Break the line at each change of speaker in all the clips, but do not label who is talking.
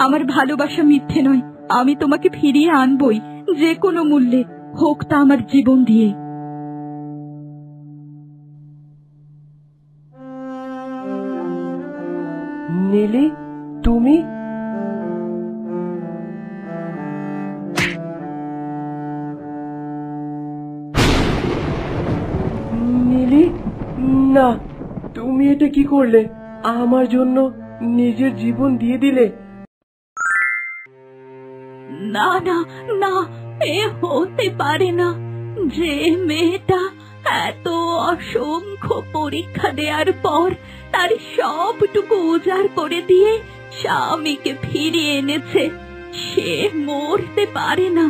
আমার ভালোবাসা মিথ্যে নয়, আমি তোমাকে ফিরিয়ে আনবই, যে কোনো মূল্যে হোক, তা আমার জীবন দিয়ে।
নীলি, তুমি? নীলি, না, তুমি এটা কি করলে? আমার জন্য নিজের জীবন দিয়ে দিলে?
না না না, এ হতে পারে না। যে মেয়েটা এত অসংখ্য পরীক্ষা দেওয়ার পর তার সবটুকু উজাড় করে দিয়ে স্বামীকে ফিরিয়ে এনেছে, সে মরতে পারে না।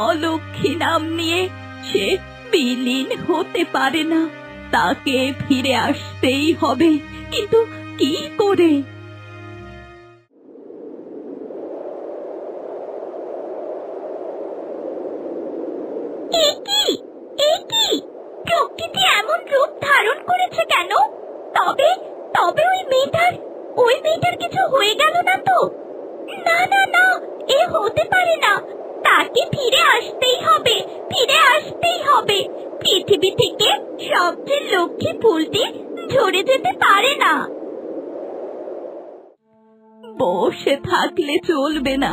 অলক্ষ্মী নাম নিয়ে সে বিলীন হতে পারে না। তাকে ফিরে আসতেই হবে, কিন্তু কি করে? প্রকৃতি এমন রূপ ধারণ করেছে কেন? তবে তবে ওই মেয়েটার কিছু হয়ে গেল না তো? না না না, এ হতে পারে না। তাকে ফিরে আসতেই হবে, ফিরে আসতেই হবে। পৃথিবী থেকে সবচেয়ে লক্ষ্মী ফুলটি ঝরে যেতে পারে না। বসে থাকলে চলবে না,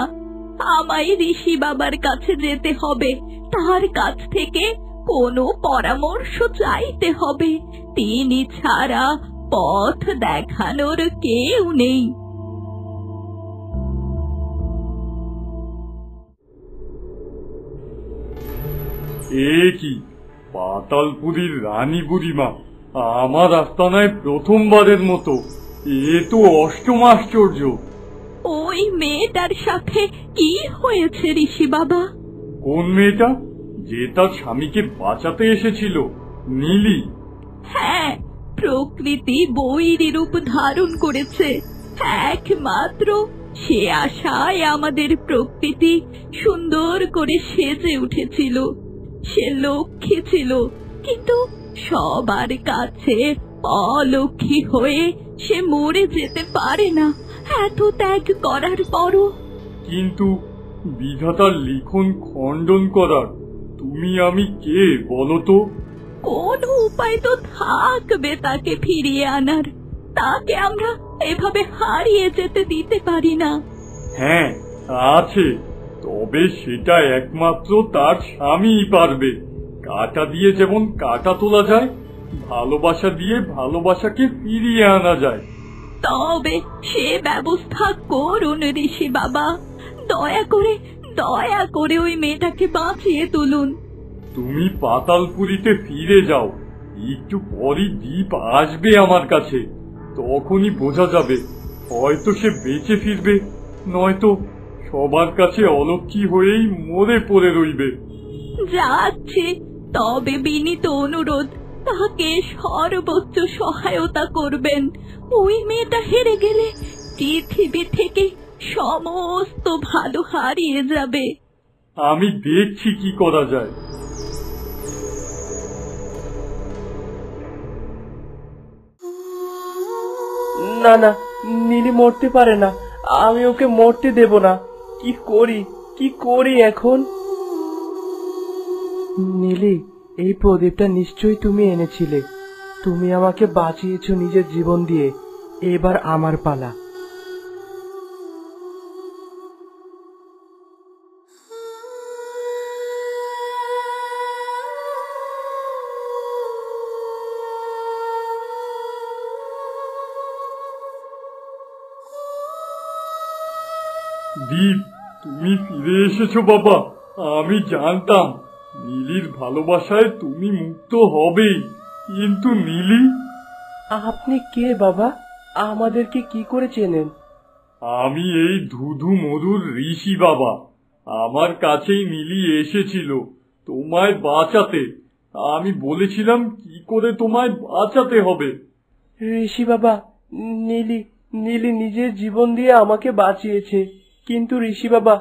আমায় ঋষি বাবার কাছে যেতে হবে। তার কাছ থেকে কোনো পরামর্শ চাইতে হবে। তিনি ছাড়া পথ দেখানোর কেউ নেই।
এ কি পাতালপুরীর রানী বুড়িমা আমার আস্তানায় প্রথমবারের মতো! এ তো অষ্টম আশ্চর্য।
ওই মেয়েটার সাথে কি হয়েছে ঋষি বাবা?
কোন মেয়েটা? যে তার স্বামীকে বাঁচাতে এসেছিল? নীলি?
হ্যাঁ, প্রকৃতি বৈরী রূপ ধারণ করেছে। একমাত্র সে আশায় আমাদের প্রকৃতি সুন্দর করে সেজে উঠেছিল। সে লক্ষ্মী ছিল, কিন্তু সবার কাছে অলক্ষ্মী হয়ে সে মরে যেতে পারে না, এত ত্যাগ করার পরও।
কিন্তু বিধাতার লিখন খণ্ডন করার তুমি আমি কে বলো তো?
কোন উপায় তো থাকবে তাকে ফিরিয়ে আনার। তাকে আমরা এভাবে হারিয়ে যেতে দিতে পারি না।
হ্যাঁ, আছে, তবে সেটা একমাত্র তার স্বামীই পারবে। কাঁটা দিয়ে যেমন কাঁটা তোলা যায়, ভালোবাসা দিয়ে ভালোবাসাকে ফিরিয়ে আনা যায়।
তবে সে ব্যবস্থা করুন ঋষি বাবা, দয়া করে ওই মেয়েটাকে বাঁচিয়ে তুলুন।
তুমি পাতালপুরীতে ফিরে যাও, একটু পরই দ্বীপ আসবে আমার কাছে। তখনই বোঝা যাবে, হয়তো সে বেঁচে ফিরবে, নয়তো সবার কাছে অলক্ষ্মী হয়েই মরে পড়ে রইবে।
যাচ্ছে, তবে বিনীত অনুরোধ, তাকে সর্বোচ্চ সহায়তা করবেন। ওই মেয়েটা হেরে গেলে পৃথিবী থেকে সমস্ত ভালো হারিয়ে যাবে।
আমি দেখছি কি করা যায়।
না না, নীলি মরতে পারে না। আমি ওকে মরতে দেব না। কি করি এখন? নীলি, এই প্রদীপটা নিশ্চয়ই তুমি এনেছিলে। তুমি আমাকে বাঁচিয়েছো নিজের জীবন দিয়ে। এবার আমার পালা।
দীপ, তুমি ফিরে এসেছো বাবা। আমি জানতাম নীলির ভালোবাসায় তুমি মুক্ত হবেই, কিন্তু নীলি?
আপনি কে বাবা? আমাদেরকে কি করে চেনেন?
আমি এই ধুধু মধুর ঋষি বাবা। আমার কাছেই নীলি এসেছিল তোমায় বাঁচাতে। আমি বলেছিলাম কি করে তোমায় বাঁচাতে হবে।
ঋষি বাবা, নীলি নীলি নিজের জীবন দিয়ে আমাকে বাঁচিয়েছে, কিন্তু ঋষি বাবা,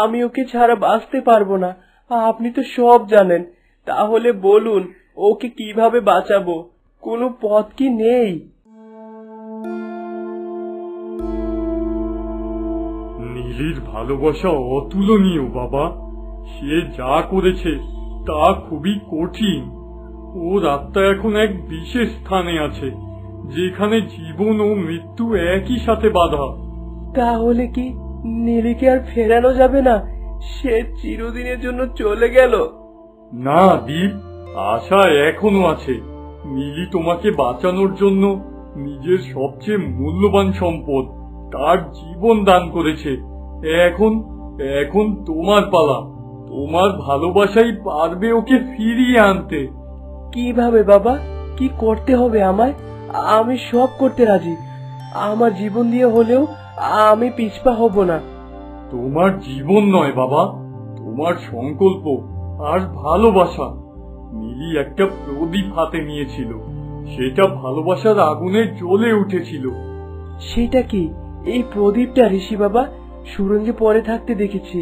আমি ওকে ছাড়া বাঁচতে পারবো না। আপনি তো সব জানেন। তাহলে বলুন, ওকে কিভাবে বাঁচাবো? কোনো পথ কি নেই?
নীলির ভালোবাসা অতুলনীয় বাবা। সে যা করেছে তা খুবই কঠিন। ওর আত্মা এখন এক বিশেষ স্থানে আছে, যেখানে জীবন ও মৃত্যু একই সাথে বাঁধা।
তাহলে কি নীলিকে আর ফেরানো যাবে না? সে চিরদিনের জন্য চলে গেল?
না দীপ, আশা এখনো আছে। নীলি তোমাকে বাঁচানোর জন্য নিজের সবচেয়ে মূল্যবান সম্পদ, তার জীবন দান করেছে। এখন এখন তোমার পালা। তোমার ভালোবাসাই পারবে ওকে ফিরিয়ে আনতে।
কিভাবে বাবা? কি করতে হবে আমায়? আমি সব করতে রাজি। আমার জীবন দিয়ে হলেও আমি পিছপা হব না।
তোমার জীবন নয় বাবা, তোমার সংকল্প আর ভালোবাসা। নীলি একটা প্রদীপ হাতে নিয়েছিল, সেটা ভালোবাসার আগুনে জ্বলে উঠেছিল।
সেটা কি এই প্রদীপটা ঋষি বাবা? সুরঙ্গে পরে থাকতে দেখেছি,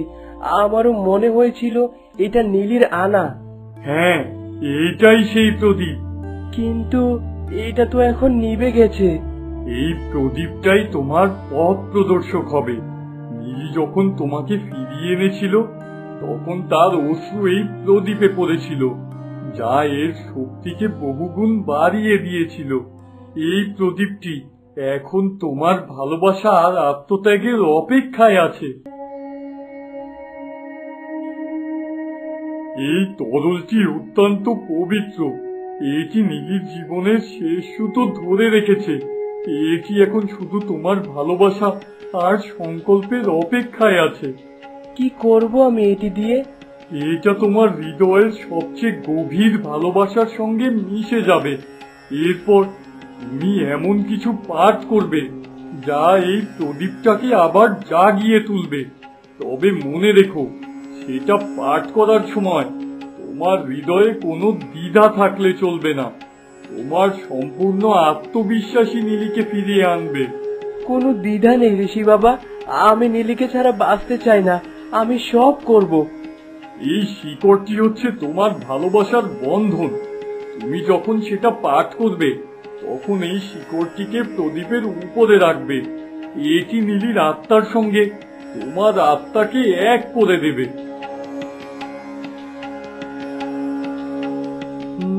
আমারও মনে হয়েছিল এটা নীলির আনা।
হ্যাঁ, এইটাই সেই প্রদীপ।
কিন্তু এটা তো এখন নিভে গেছে।
এই প্রদীপটাই তোমার পথ প্রদর্শক হবে। নীলি যখন তোমাকে ফিরিয়ে এনেছিল, তখন তার অশ্রু এই প্রদীপে পড়েছিল, যা এর শক্তিকে বহুগুণ বাড়িয়ে দিয়েছিল। এই প্রদীপটি এখন তোমার ভালোবাসা আর আত্মত্যাগের অপেক্ষায় আছে। এই তরলটি অত্যন্ত পবিত্র। এটি নীলির জীবনের শেষ সুতো ধরে রেখেছে। এটি এখন শুধু তোমার ভালোবাসা আর সংকল্পের অপেক্ষায় আছে।
কি করব আমি এটি দিয়ে?
এটা তোমার হৃদয়ের সবচেয়ে গভীর ভালোবাসার সঙ্গে মিশে যাবে। এরপর তুমি এমন কিছু পাঠ করবে যা এই প্রদীপটাকে আবার জাগিয়ে তুলবে। তবে মনে রেখো, সেটা পাঠ করার সময় তোমার হৃদয়ে কোনো দ্বিধা থাকলে চলবে না। তোমার সম্পূর্ণ আত্মবিশ্বাসী নীলিকে ফিরিয়ে আনবে।
কোনো দ্বিধা নেই ঋষি বাবা, আমি নীলিকে ছাড়া বাঁচতে চাই না। আমি সব করব।
এই শিকড়টি হচ্ছে তোমার ভালোবাসার বন্ধন। তুমি যখন সেটা পাঠ করবে, তখন এই শিকড়টিকে প্রদীপের উপরে রাখবে। এটি নীলির আত্মার সঙ্গে তোমার আত্মাকে এক করে দেবে।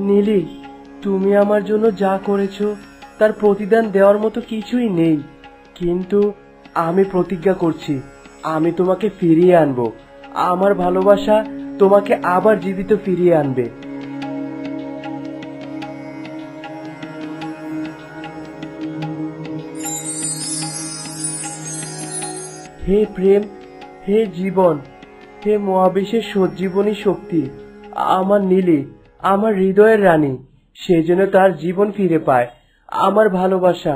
নীলি, তুমি আমার জন্য যা করেছো তার প্রতিদান দেওয়ার মতো কিছুই নেই, কিন্তু আমি প্রতিজ্ঞা করছি আমি তোমাকে ফিরিয়ে আনবো। আমার ভালোবাসা তোমাকে আবার জীবিত ফিরিয়ে আনবে। হে প্রেম, হে জীবন, হে মহাবিশ্বের সজ্জীবনী শক্তি, আমার নীলি, আমার হৃদয়ের রানী, সে যেন তার জীবন ফিরে পায়। আমার ভালোবাসা,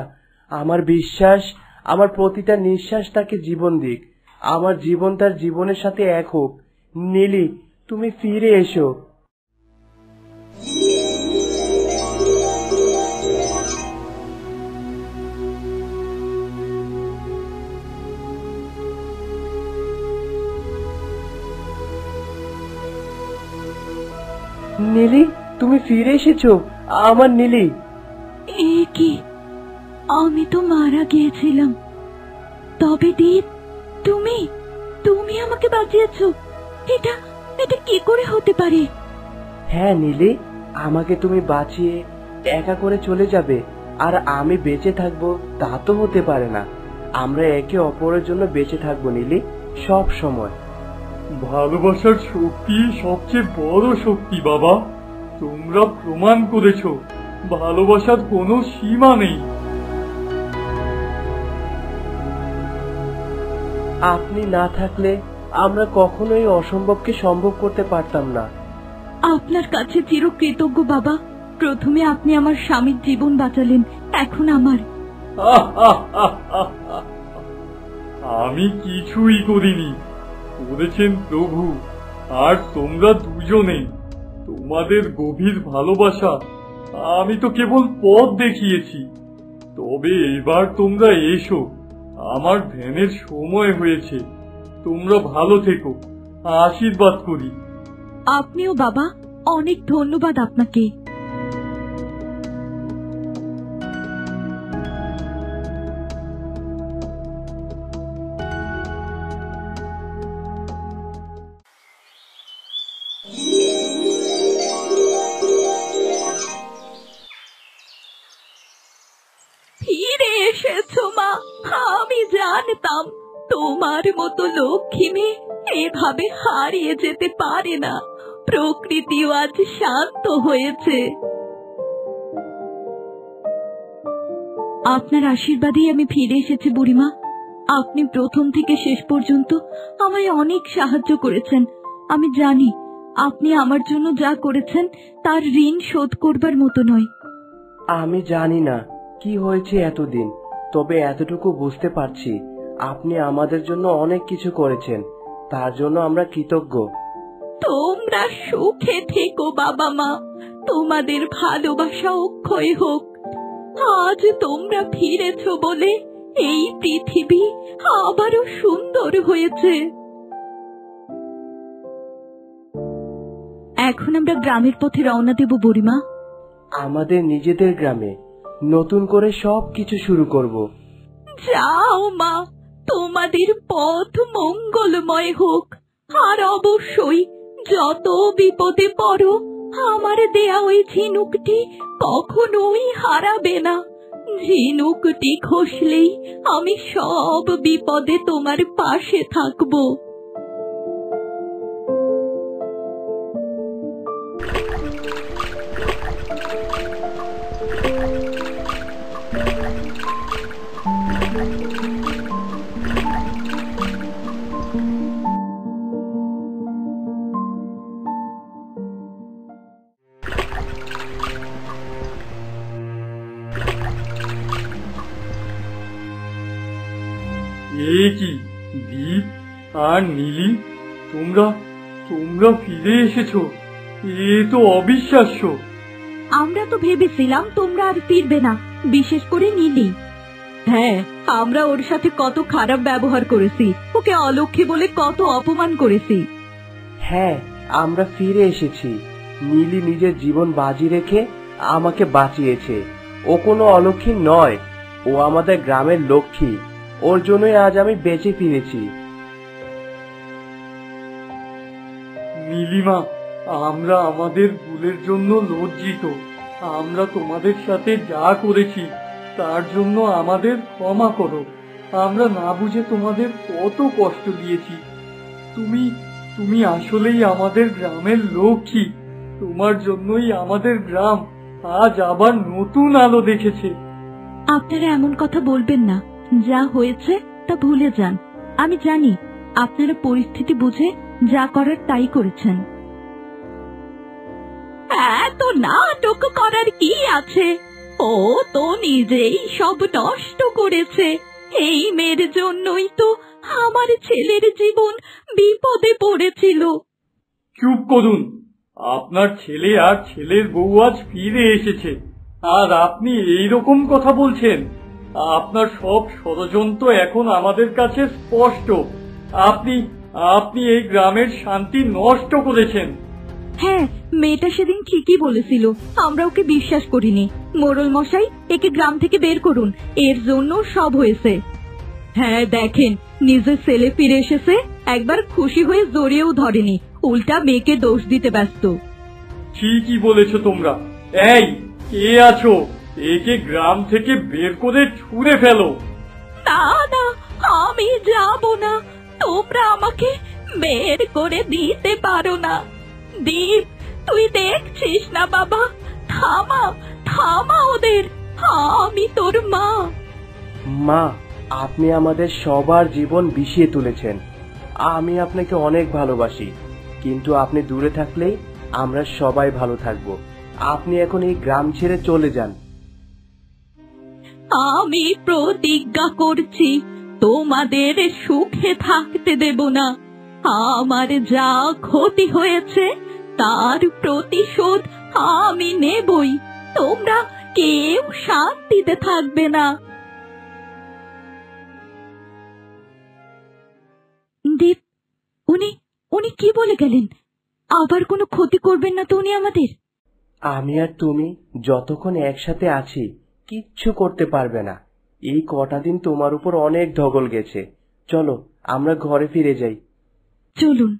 আমার বিশ্বাস, আমার প্রতিটা নিঃশ্বাস তাকে জীবন দিক। আমার জীবন তার জীবনের সাথে এক হোক। নীলি, তুমি ফিরে এসো। নীলি, তুমি ফিরে এসেছো, আমার নীলি।
এ কি, আমি তো মারা গিয়েছিলাম, তবে দীপ তুমি তুমি আমাকে বাঁচিয়েছো। এটা এটা কি করে হতে পারে?
হ্যাঁ নীলি, আমাকে তুমি বাঁচিয়ে একা করে চলে যাবে আর আমি বেঁচে থাকবো, তা তো হতে পারে না। আমরা একে অপরের জন্য বেঁচে থাকবো নীলি, সব সময়।
ভালোবাসার শক্তি সবচেয়ে বড় শক্তি বাবা। তোমরা প্রমাণ করেছো ভালোবাসার কোনো সীমা নেই।
আপনি না থাকলে আমরা কখনোই অসম্ভবকে সম্ভব করতে পারতাম না।
আপনার কাছে চিরকৃতজ্ঞ বাবা। প্রথমে আপনি আমার স্বামীর জীবন বাঁচালেন, এখন আমার।
আমি কিছুই করিনি, করেছেন প্রভু। আর তোমরা দুজনে, তোমাদের গভীর ভালোবাসা আমি তো কেবল পথ দেখিয়েছি। তবে এবার তোমরা এসো, আমার ধ্যানের সময় হয়েছে। তোমরা ভালো থেকো, আশীর্বাদ করি।
আপনিও বাবা, অনেক ধন্যবাদ আপনাকে। তোমার মতো লক্ষ্মী মেয়ে এভাবে হারিয়ে যেতে পারে না। প্রকৃতিও আজ শান্ত হয়েছে। আপনার আশীর্বাদেই আমি ফিরে এসেছি বুড়িমা। আপনি প্রথম থেকে শেষ পর্যন্ত আমায় অনেক সাহায্য করেছেন। আমি জানি আপনি আমার জন্য যা করেছেন তার ঋণ শোধ করবার মতো নয়।
আমি জানি না কি হয়েছে এতদিন, তবে এতটুকু বুঝতে পারছি আপনি আমাদের জন্য অনেক কিছু করেছেন, তার জন্য আমরা কৃতজ্ঞ।
তোমরা সুখে থেকো বাবা মা, তোমাদের ভালোবাসা অক্ষয় হোক। আজ তোমরা ফিরেছো বলে এই পৃথিবী আবারও সুন্দর হয়েছে। এখন আমরা গ্রামের পথে রওনা দেব বুড়িমা।
আমাদের নিজেদের গ্রামে নতুন করে সবকিছু শুরু করব।
যাও মা, তোমাদের পথ মঙ্গলময় হোক। আর অবশ্যই যত বিপদে পড়ো আমার দেয়া ওই ঝিনুকটি কখনোই হারাবে না। ঝিনুকটি খসলেই আমি সব বিপদে তোমার পাশে থাকবো।
এ কি দীপ আর নীলি, তোমরা তোমরা ফিরে এসেছো? এ তো অবিশ্বাস্য।
আমরা তো ভেবেছিলাম তোমরা আর ফিরবে না, বিশেষ করে নীলি। হ্যাঁ, আমরা ওর সাথে কত খারাপ ব্যবহার করেছি, ওকে অলক্ষ্মী বলে কত অপমান করেছি।
হ্যাঁ, আমরা ফিরে এসেছি। নীলি নিজের জীবন বাজি রেখে আমাকে বাঁচিয়েছে। ও কোনো অলক্ষ্মী নয়, ও আমাদের গ্রামের লক্ষ্মী। ওর জন্যই আজ আমি বেঁচে ফিরেছি।
নীলিমা, আমরা আমাদের ভুলের জন্য লজ্জিত। আমরা তোমাদের সাথে যা করেছি তার জন্য আমাদের ক্ষমা করো। আমরা না বুঝে তোমাদের কত কষ্ট দিয়েছি। তুমি তুমি আসলেই আমাদের গ্রামের লক্ষ্মী। তোমার জন্যই আমাদের গ্রাম আজ আবার নতুন আলো দেখেছে।
আপনারা এমন কথা বলবেন না, যা হয়েছে তা ভুলে যান। আমি জানি আপনারা পরিস্থিতি বুঝে যা করার তাই করেছেন। এত নাটক করার কি আছে? ও তো নিজেই সব নষ্ট করেছে। এই মেয়ের জন্যই তো আমার ছেলের জীবন বিপদে পড়েছিল।
চুপ করুন। আপনার ছেলে আর ছেলের বউ আজ ফিরে এসেছে, আর আপনি এই রকম কথা বলছেন? আপনার সব ষড়যন্ত্র এখন আমাদের কাছে স্পষ্ট। আপনি আপনি এই গ্রামের শান্তি নষ্ট করেছেন।
হ্যাঁ, মেয়েটা সেদিন ঠিকই বলেছিল, আমরা ওকে বিশ্বাস করিনি। মোড়ল মশাই, একে গ্রাম থেকে বের করুন, এর জন্য সব হয়েছে। হ্যাঁ দেখেন, নিজের ছেলে ফিরে এসেছে, একবার খুশি হয়ে জড়িয়েও ধরেনি, উল্টা মেয়েকে দোষ দিতে ব্যস্ত।
ঠিকই বলেছো তোমরা। এই, কে আছো? একে গ্রাম থেকে বের করে ছুঁড়ে ফেলো।
না না, আমি যাব না। তোমরা আমাকে বের করে দিতে পারো না। দীপ, তুই দেখছিস না বাবা? থামা থামা ওদের, আমি তোর মা।
মা, আপনি আমাদের সবার জীবন বিষিয়ে তুলেছেন। আমি আপনাকে অনেক ভালোবাসি, কিন্তু আপনি দূরে থাকলেই আমরা সবাই ভালো থাকবো। আপনি এখন এই গ্রাম ছেড়ে চলে যান।
আমি প্রতিজ্ঞা করছি তোমাদের সুখে থাকতে দেব না। আমার যা ক্ষতি হয়েছে তার প্রতিশোধ আমি নেবই। তোমরা কেউ শান্তিতে থাকবে না। দীপ, উনি উনি কি বলে গেলেন? আবার কোনো ক্ষতি করবেন না তো উনি আমাদের?
আমি আর তুমি যতক্ষণ একসাথে আছি কিচ্ছু করতে পারবে না। এই কটা দিন তোমার উপর অনেক ধকল গেছে। চলো আমরা ঘরে ফিরে যাই।
চলুন।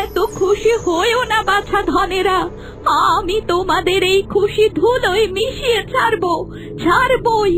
এত খুশি হয়েও না বাছা ধনেরা, আমি তোমাদের এই খুশি ধুলোয় মিশিয়ে ছাড়বই।